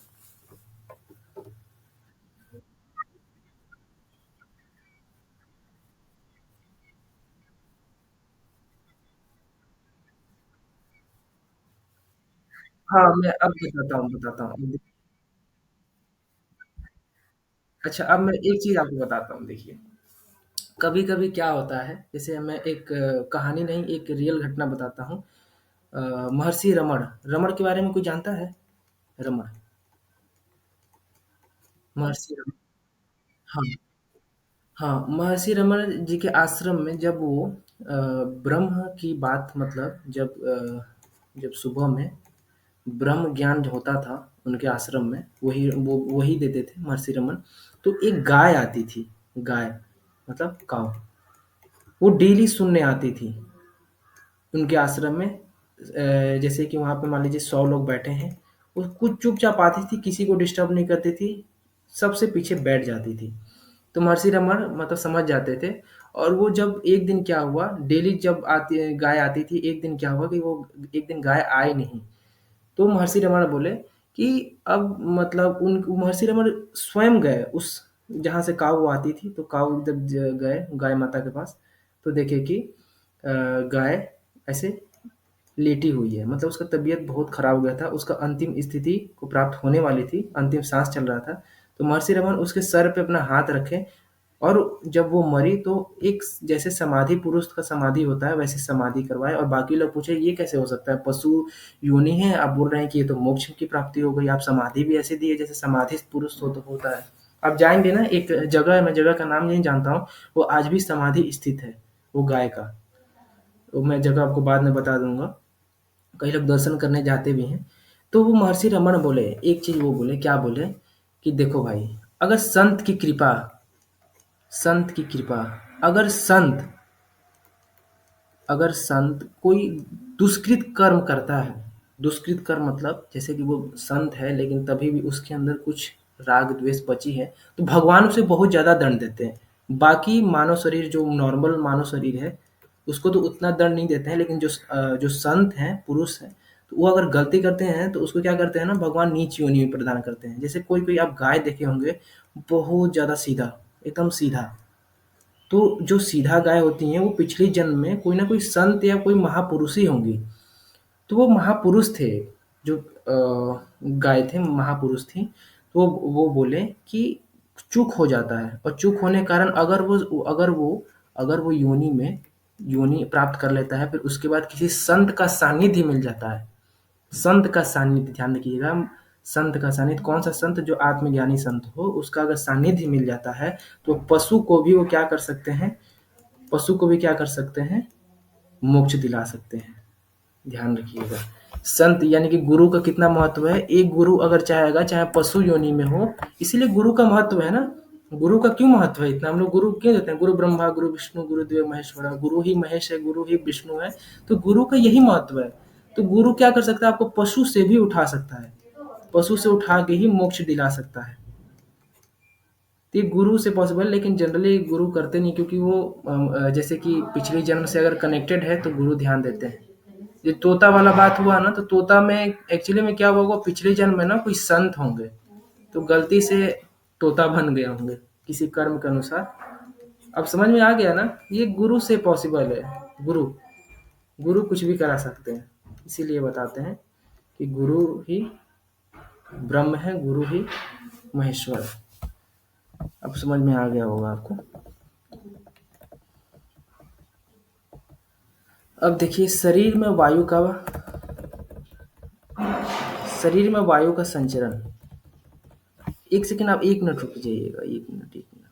हाँ, मैं अब बताता हूँ। अच्छा, अब मैं एक चीज़ आपको बताता हूँ, देखिए। कभी-कभी क्या होता है, जैसे मैं एक कहानी नहीं, एक रियल घटना बताता हूँ। महर्षि रमण, रमण के बारे में कोई जानता है? रमण, महर्षि रमण। हाँ, हाँ, महर्षि रमण जी के आश्रम में जब वो ब्रह्म की बात, मतलब जब सुबह में ब्रह्म ज्ञान जो होता था उनके आश्रम में, वही देते थे महर्षि रमन। तो एक गाय आती थी, गाय मतलब काऊ, वो डेली सुनने आती थी उनके आश्रम में। जैसे कि वहाँ पे मान लीजिए 100 लोग बैठे हैं, वो कुछ चुपचाप आती थी, किसी को डिस्टर्ब नहीं करती थी, सबसे पीछे बैठ जाती थी। तो महर्षि रमन मतलब समझ जाते थे। और वो जब एक दिन क्या हुआ, डेली जब आती गाय आती थी, एक दिन क्या हुआ कि वो एक दिन गाय आई नहीं। तो महर्षि रमन बोले कि अब मतलब उन महर्षि रमन स्वयं गए उस जहाँ से काऊ आती थी, तो काऊ जब गए गाय माता के पास, तो देखे कि गाय ऐसे लेटी हुई है, मतलब उसका तबीयत बहुत खराब हो गया था, उसका अंतिम स्थिति को प्राप्त होने वाली थी, अंतिम सांस चल रहा था। तो महर्षि रमन उसके सर पे अपना हाथ रखे, और जब वो मरी तो एक जैसे समाधि, पुरुष का समाधि होता है वैसे समाधि करवाए। और बाकी लोग पूछे ये कैसे हो सकता है, पशु योनि है, आप बोल रहे हैं कि ये तो मोक्ष की प्राप्ति हो गई, आप समाधि भी ऐसे दिए जैसे समाधि पुरुष होता है। आप जाएंगे ना एक जगह है, मैं जगह का नाम नहीं जानता हूँ, वो आज भी समाधि स्थित है, वो गाय का। तो मैं जगह आपको बाद में बता दूंगा, कई लोग दर्शन करने जाते भी हैं। तो वो महर्षि रमन बोले एक चीज, वो बोले क्या बोले कि देखो भाई, अगर संत की कृपा, संत की कृपा, अगर संत अगर संत कोई दुष्कृत कर्म करता है, दुष्कृत कर्म मतलब जैसे कि वो संत है लेकिन तभी भी उसके अंदर कुछ राग द्वेष बची है, तो भगवान उसे बहुत ज़्यादा दंड देते हैं। बाकी मानव शरीर जो नॉर्मल मानव शरीर है उसको तो उतना दंड नहीं देते हैं, लेकिन जो संत हैं, पुरुष हैं, तो वो अगर गलती करते हैं तो उसको क्या करते हैं ना, भगवान नीच योनि में प्रदान करते हैं। जैसे कोई कोई आप गाय देखे होंगे, बहुत ज़्यादा सीधा, एकदम सीधा। तो जो सीधा गाय होती हैं वो पिछले जन्म में कोई ना कोई संत या कोई महापुरुष ही होंगी। तो वो महापुरुष थे, जो गाय थे महापुरुष थी। तो वो बोले कि चूक हो जाता है, और चूक होने के कारण अगर वो योनि प्राप्त कर लेता है, फिर उसके बाद किसी संत का सानिध्य मिल जाता है। संत का सानिध्य, ध्यान रखिएगा, संत का सानिध्य, कौन सा संत, जो आत्मज्ञानी संत हो, उसका अगर सानिध्य मिल जाता है, तो पशु को भी वो क्या कर सकते हैं, पशु को भी क्या कर सकते हैं, मोक्ष दिला सकते हैं। ध्यान रखिएगा, संत यानी कि गुरु का कितना महत्व है। एक गुरु अगर चाहेगा, चाहे पशु योनि में हो, इसीलिए गुरु का महत्व है ना। गुरु का क्यों महत्व है इतना, हम लोग गुरु क्यों देते हैं, गुरु ब्रह्मा गुरु विष्णु गुरुदेव महेश्वरा, गुरु ही महेश है, गुरु ही विष्णु है। तो गुरु का यही महत्व है। तो गुरु क्या कर सकता है, आपको पशु से भी उठा सकता है, पशु से उठा के ही मोक्ष दिला सकता है। तो ये गुरु से पॉसिबल, लेकिन जनरली गुरु करते नहीं, क्योंकि वो जैसे कि पिछले जन्म से अगर कनेक्टेड है तो गुरु ध्यान देते हैं। ये तोता वाला बात हुआ ना, तो तोता में एक्चुअली में क्या होगा, पिछले जन्म में ना कोई संत होंगे, तो गलती से तोता बन गए होंगे किसी कर्म के अनुसार। अब समझ में आ गया ना, ये गुरु से पॉसिबल है। गुरु गुरु कुछ भी करा सकते हैं, इसीलिए बताते हैं कि गुरु ही ब्रह्म है, गुरु ही महेश्वर है। अब समझ में आ गया होगा आपको। अब देखिए, शरीर में वायु का संचरण। एक सेकंड, आप 1 मिनट रुक जाइएगा, 1 मिनट, 1 मिनट।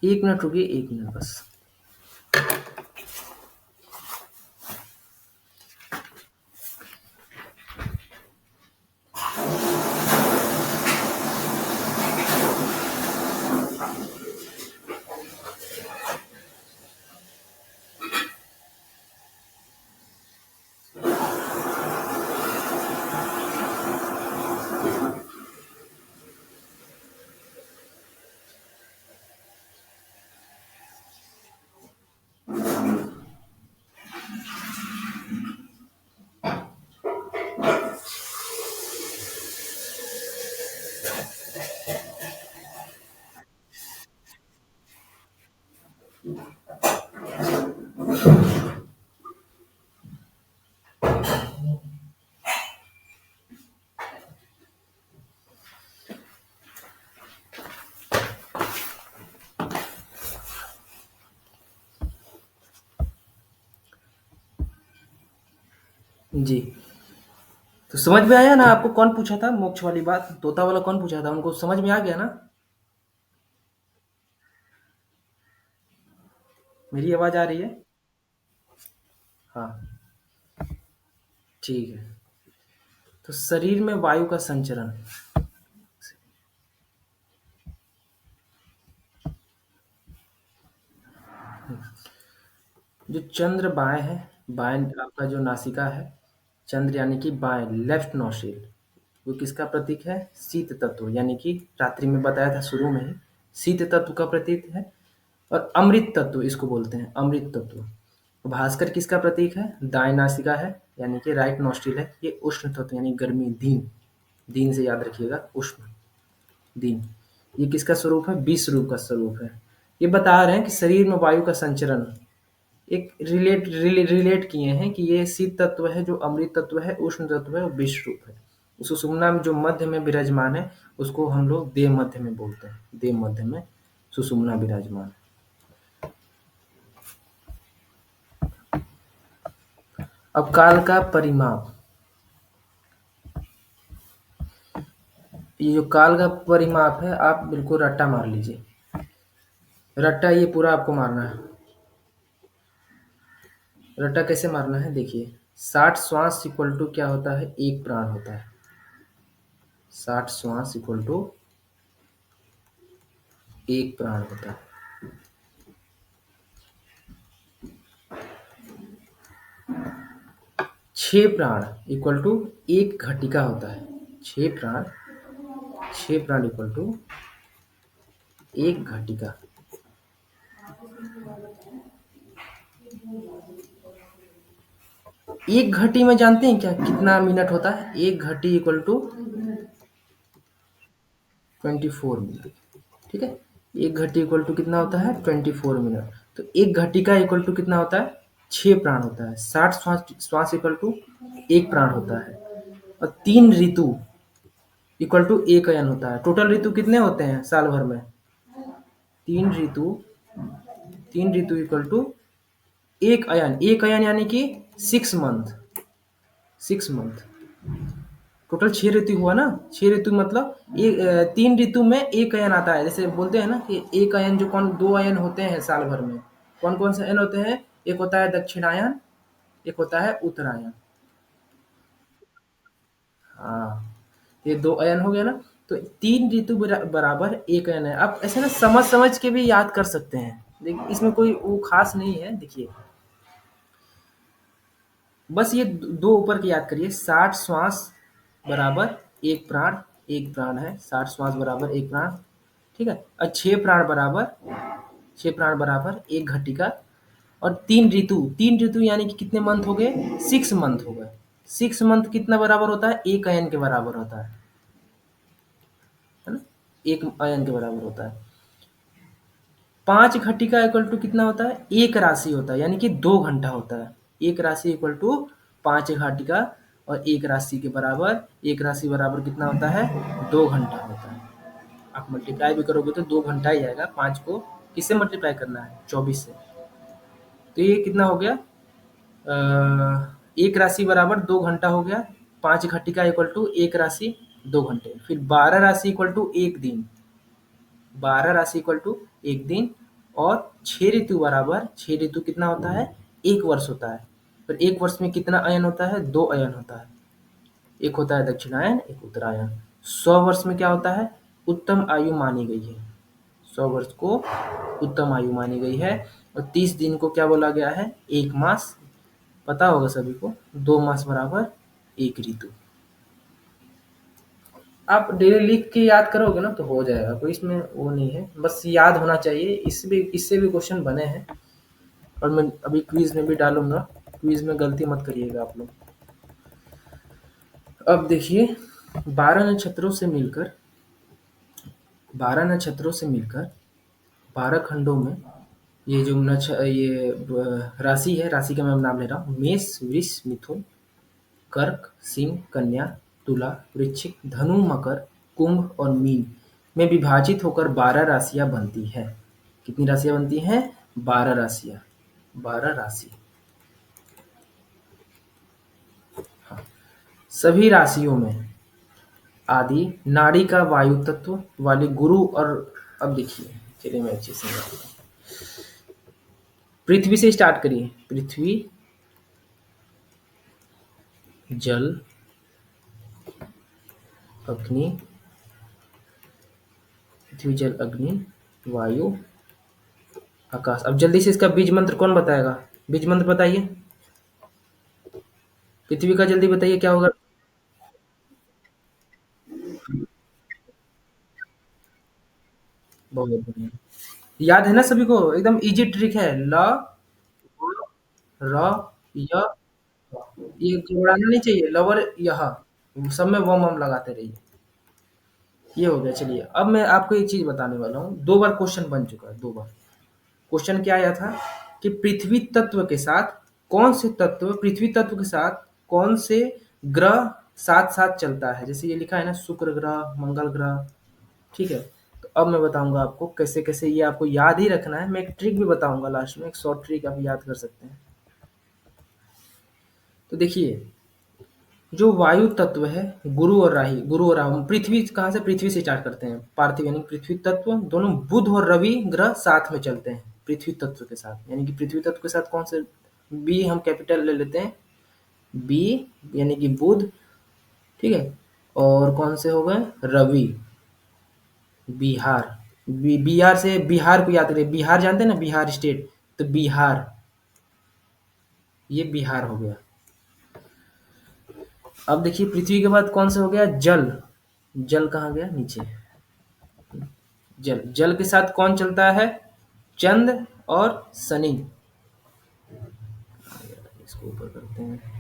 1 मिनट रुकिए, 1 मिनट बस। जी। तो समझ में आया ना आपको? कौन पूछा था मोक्ष वाली बात? तोता वाला कौन पूछा था? उनको समझ में आ गया ना? मेरी आवाज़ आ रही है? हाँ, ठीक है। तो शरीर में वायु का संचरण। जो चंद्र बाएँ है, बाएँ आपका जो नासिका है, चंद्र यानी कि बाएँ लेफ्ट नोस्ट्रिल, वो किसका प्रतीक है? शीत तत्व, यानी कि रात्रि में बताया था शुरू में ही, शीत तत्व का प्रतीक है। और अमृत तत्व इसको बोलते हैं, अमृत तत्व। भास्कर किसका प्रतीक है? दाएं नासिका है, यानी कि राइट नोस्ट्रिल है। ये उष्ण तत्व यानी गर्मी, दीन, दीन से याद रखिएगा, उष्ण, दीन। ये किसका स्वरूप है? विष रूप का स्वरूप है। ये बता रहे हैं कि शरीर में वायु का संचरण, एक रिलेट किए हैं कि ये शीत तत्व है, जो अमृत तत्व है, उष्ण तत्व है और विष रूप है। सुषुम्ना में जो मध्य में विराजमान है, उसको हम लोग देह मध्य में बोलते हैं। देह मध्य में सुषुम्ना विराजमान है। अब काल का परिमाप। ये जो काल का परिमाप है, आप बिल्कुल रट्टा मार लीजिए। रट्टा ये पूरा आपको मारना है। रट्टा कैसे मारना है? देखिए, 60 श्वास इक्वल टू क्या होता है? एक प्राण होता है। 60 श्वास इक्वल टू एक प्राण होता है। 6 प्राण इक्वल टू एक घटिका होता है। 6 प्राण इक्वल टू एक घटिका। एक घटी में जानते हैं क्या कितना मिनट होता है? एक घटी इक्वल टू 24 मिनट। ठीक है, एक घटी इक्वल टू कितना होता है? 24 मिनट। तो एक घटिका इक्वल टू कितना होता है? 6 प्राण होता है। 60 श्वास श्वास इक्वल टू एक प्राण होता है। और 3 ऋतु इक्वल टू एक अयन होता है। टोटल ऋतु कितने होते हैं साल भर में? 3 ऋतु, 3 ऋतु इक्वल टू एक अयन। एक अयन यानी कि 6 मंथ। 6 मंथ। टोटल 6 ऋतु हुआ ना? 6 ऋतु मतलब 3 ऋतु में एक अयन आता है। जैसे बोलते हैं ना कि एक अयन, जो कौन, 2 अयन होते हैं साल भर में। कौन कौन से अयन होते हैं? एक होता है दक्षिणायन, एक होता है उत्तरायण। हाँ, ये 2 अयन हो गया ना? तो 3 ऋतु बराबर एक अयन है। आप ऐसे ना समझ समझ के भी याद कर सकते हैं। देखिए, इसमें कोई वो खास नहीं है। देखिए, बस ये दो ऊपर के याद करिए। 60 श्वास बराबर एक प्राण। एक प्राण है, 60 श्वास बराबर एक प्राण। ठीक है, और 6 प्राण बराबर एक घटिका। और 3 ऋतु, 3 ऋतु यानी कि कितने मंथ हो गए? 6 मंथ हो गए। 6 मंथ कितना बराबर होता है? एक अयन के बराबर होता है ना? एक अयन के बराबर होता है। 5 घटिका इक्वल टू कितना होता है? एक राशि होता है, यानी कि 2 घंटा होता है। एक राशि इक्वल टू 5 घटिका। और एक राशि के बराबर, एक राशि बराबर कितना होता है? 2 घंटा होता है। आप मल्टीप्लाई भी करोगे तो 2 घंटा ही आएगा। 5 को किससे मल्टीप्लाई करना है? 24 से। तो ये कितना हो गया? एक राशि बराबर 2 घंटा हो गया। 5 घटिका इक्वल टू एक राशि, 2 घंटे। फिर 12 राशि इक्वल टू एक दिन। 12 राशि इक्वल टू एक दिन। और 6 ऋतु बराबर, 6 ऋतु कितना होता है? एक वर्ष होता है। फिर एक वर्ष में कितना अयन होता है? 2 अयन होता है। एक होता है दक्षिणायन, एक उत्तरायण। 100 वर्ष में क्या होता है? उत्तम आयु मानी गई है। 100 वर्ष को उत्तम आयु मानी गई है। और 30 दिन को क्या बोला गया है? एक मास। पता होगा सभी को। 2 मास बराबर एक ऋतु। आप डेली लिख के याद करोगे ना तो हो जाएगा। कोई इसमें वो नहीं है, बस याद होना चाहिए। इससे भी क्वेश्चन बने हैं। और मैं अभी क्विज में भी डालूंगा। क्विज में गलती मत करिएगा आप लोग। अब देखिए, 12 नक्षत्रों से मिलकर 12 खंडों में, ये जो राशि है, राशि का मैं नाम ले रहा हूँ। मेष, वृष, मिथुन, कर्क, सिंह, कन्या, तुला, वृश्चिक, धनु, मकर, कुंभ और मीन में विभाजित होकर 12 राशियां बनती हैं। कितनी राशियां बनती हैं? 12 राशियां। 12 राशि। सभी राशियों में आदि नाड़ी का वायु तत्व वाले गुरु और अब देखिए, चलिए मैं अच्छे से समझाता हूँ। पृथ्वी से स्टार्ट करिए। पृथ्वी, जल, अग्नि, पृथ्वी जल अग्नि वायु आकाश। अब जल्दी से इसका बीज मंत्र कौन बताएगा? बीज मंत्र बताइए। पृथ्वी का जल्दी बताइए क्या होगा? बहुत बढ़िया। याद है ना सभी को? एकदम इजी ट्रिक है। ल, र, य, ये घबराना नहीं चाहिए। लवर यह सब में वम वम लगाते रहिए। ये हो गया। चलिए अब मैं आपको एक चीज बताने वाला हूँ। 2 बार क्वेश्चन बन चुका है, 2 बार। क्वेश्चन क्या आया था कि पृथ्वी तत्व के साथ कौन से तत्व, पृथ्वी तत्व के साथ कौन से ग्रह साथ साथ चलता है? जैसे ये लिखा है ना, शुक्र ग्रह, मंगल ग्रह। ठीक है, तो अब मैं बताऊंगा आपको कैसे कैसे ये आपको याद ही रखना है। मैं एक ट्रिक भी बताऊंगा लास्ट में, एक शॉर्ट ट्रिक आप याद कर सकते हैं। तो देखिए, जो वायु तत्व है, गुरु और राहु, गुरु और राहु, पृथ्वी कहाँ से? पृथ्वी से स्टार्ट करते हैं। पार्थिव यानी पृथ्वी तत्व, दोनों बुध और रवि ग्रह साथ में चलते हैं पृथ्वी तत्व के साथ। यानी कि पृथ्वी तत्व के साथ कौन से? बी हम कैपिटल ले लेते हैं। बी यानी कि बुध। ठीक है, और कौन से हो गए? रवि, बिहार। बिहार से, बिहार को याद करिए। बिहार जानते हैं ना, बिहार स्टेट, तो बिहार, ये बिहार हो गया। अब देखिए, पृथ्वी के बाद कौन सा हो गया? जल। जल कहाँ गया? नीचे। जल, जल के साथ कौन चलता है? चंद्र और शनि। इसको ऊपर करते हैं।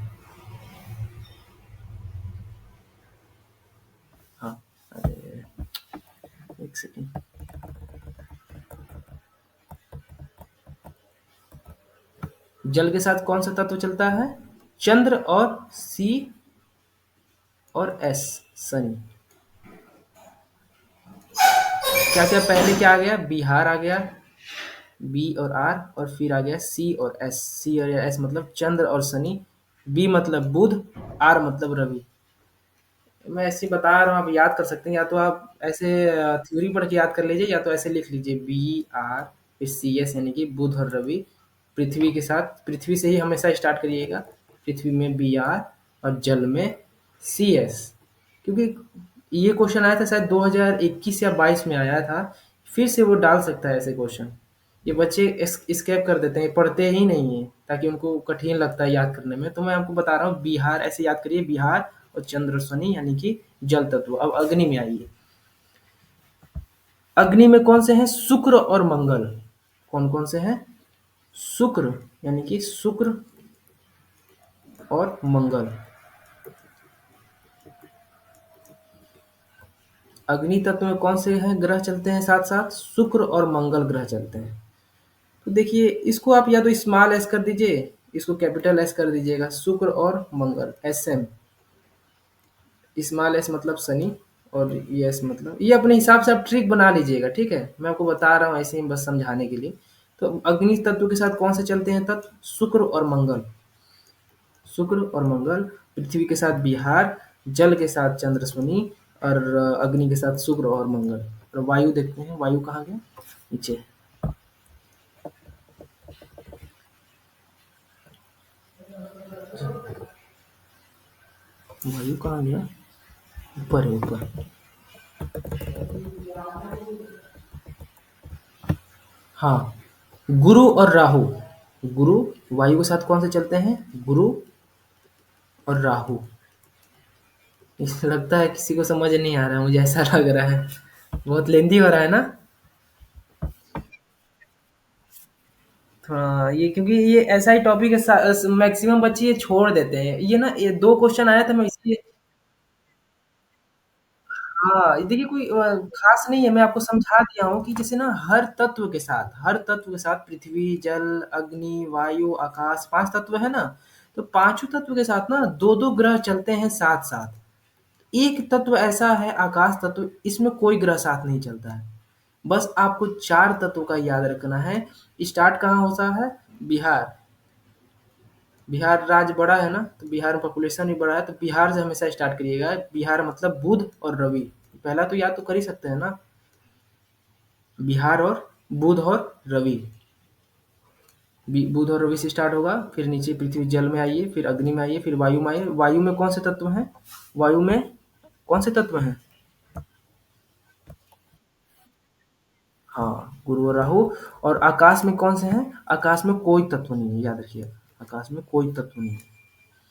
हाँ, अरे एक सेकेंड। जल के साथ कौन सा तत्व चलता है? चंद्र और सी और एस, शनि। क्या क्या पहले क्या आ गया? बिहार आ गया, बी और आर, और फिर आ गया सी और एस। सी और एस मतलब चंद्र और शनि। बी मतलब बुध, आर मतलब रवि। मैं ऐसे ही बता रहा हूँ, आप याद कर सकते हैं। या तो आप ऐसे थ्योरी पढ़ के याद कर लीजिए, या तो ऐसे लिख लीजिए, बी आर फिर सी एस, यानी कि बुध और रवि। पृथ्वी के साथ, पृथ्वी से ही हमेशा स्टार्ट करिएगा। पृथ्वी में बी आर और जल में सी एस। क्योंकि ये क्वेश्चन आया था शायद 2021 या 22 में आया था। फिर से वो डाल सकता है ऐसे क्वेश्चन। ये बच्चे स्केप कर देते हैं, पढ़ते ही नहीं है, ताकि उनको कठिन लगता है याद करने में। तो मैं आपको बता रहा हूँ, बिहार ऐसे याद करिए, बिहार और चंद्र शनि यानी कि जल तत्व। अब अग्नि में आइए। अग्नि में कौन से हैं? शुक्र और मंगल। कौन कौन से हैं? शुक्र, यानी कि शुक्र और मंगल। अग्नि तत्व में कौन से हैं ग्रह चलते हैं साथ साथ? शुक्र और मंगल ग्रह चलते हैं। तो देखिए, इसको आप या तो स्मॉल एस कर दीजिए, इसको कैपिटल एस कर दीजिएगा। शुक्र और मंगल, एस एम। स्मॉल एस मतलब शनि, और ये एस मतलब, ये अपने हिसाब से आप ट्रिक बना लीजिएगा। ठीक है, मैं आपको बता रहा हूँ ऐसे ही बस समझाने के लिए। तो अग्नि तत्व के साथ कौन से चलते हैं तत्व? शुक्र और मंगल। शुक्र और मंगल। पृथ्वी के साथ बिहार, जल के साथ चंद्र शनि, और अग्नि के साथ शुक्र और मंगल। और वायु देखते हैं, वायु कहाँ गया? नीचे। वायु कहाँ गया? ऊपर है, ऊपर। हाँ, गुरु और राहु। गुरु, वायु के साथ कौन से चलते हैं? गुरु और राहु। इस लगता है किसी को समझ नहीं आ रहा है, मुझे ऐसा लग रहा है। बहुत लेंदी हो रहा है ना? हाँ, ये क्योंकि ये ऐसा ही टॉपिक है, मैक्सिमम बच्चे ये छोड़ देते हैं। ये ना, ये 2 क्वेश्चन आया था, मैं इसलिए। हाँ, देखिए कोई खास नहीं है। मैं आपको समझा दिया हूँ कि जैसे ना, हर तत्व के साथ पृथ्वी, जल, अग्नि, वायु, आकाश, 5 तत्व है ना, तो पांचों तत्व के साथ ना 2-2 ग्रह चलते हैं साथ साथ। एक तत्व ऐसा है, आकाश तत्व, इसमें कोई ग्रह साथ नहीं चलता है। बस आपको 4 तत्वों का याद रखना है। स्टार्ट कहाँ होता है? बिहार। बिहार राज्य बड़ा है ना, तो बिहार में पॉपुलेशन भी बड़ा है, तो बिहार से हमेशा स्टार्ट करिएगा। बिहार मतलब बुध और रवि। पहला तो याद तो कर ही सकते हैं ना। बिहार और बुध और रवि। बुध और रवि से स्टार्ट होगा, फिर नीचे पृथ्वी जल में आइए, फिर अग्नि में आइए, फिर वायु में आइए। वायु में कौन से तत्व हैं? वायु में कौन से तत्व हैं? हाँ, गुरु और राहु। और आकाश में कौन से हैं? आकाश में कोई तत्व नहीं है, याद रखिएगा। आकाश में कोई तत्व नहीं है।